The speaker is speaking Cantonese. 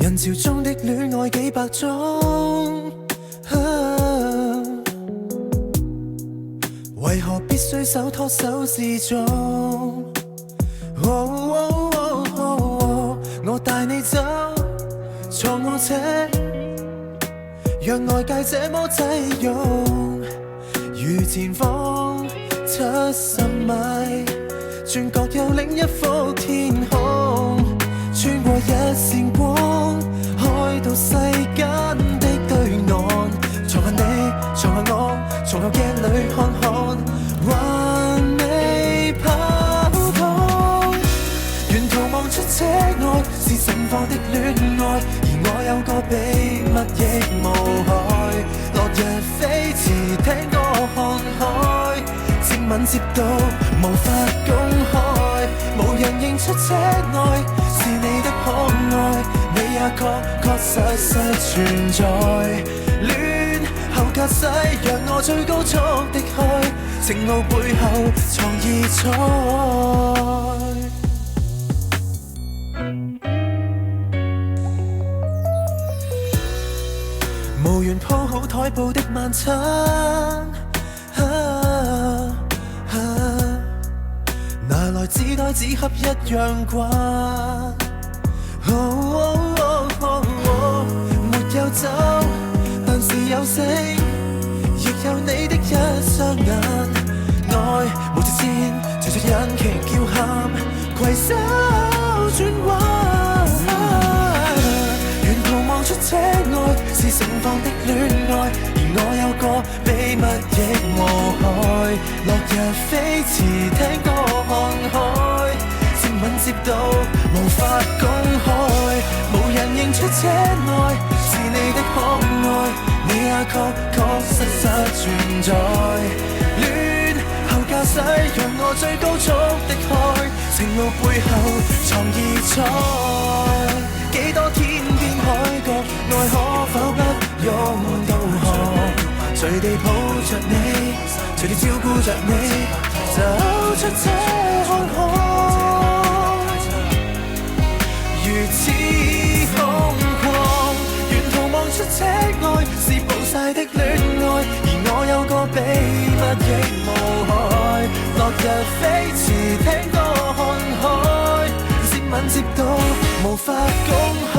人潮中的戀愛幾百種，為何必須手拖手示眾？我帶你走，坐我車，讓外界這麼擠擁，如前方70米，轉角有另一幅天空，穿過一線光，開到世間的對岸。藏下你，藏下我，從後鏡裏看看，還未跑通。沿途望出車外是盛放的戀愛，而我有個秘密亦無害。落日飛馳，聽歌看海，接吻接到無法公開，無人認出車內是你的可愛，你也確實存在。戀後駕駛，讓我最高速的開，情路背後藏異彩。無緣鋪好台布的晚餐，拿來紙袋紙盒一樣慣。沒有酒，但是有聲，亦有你的一雙眼。愛無直線，隨着引擎叫喊，攜手轉彎。沿途望出車外是盛放的戀愛，而我有個秘密亦無害。落日飛馳，聽歌看海，接吻接到無法公開，無人認出車內是你的可愛，你也確實存在。戀後駕駛，讓我最高速的開，情路背後藏異彩。幾多天邊海角，愛可否不用導航？隨地抱着你，隨地照顧着你，走出這看看，如此瘋狂。沿途望出車外是暴曬的戀愛，而我有個秘密亦無害。落日飛馳，聽歌看海，接吻接到無法公開。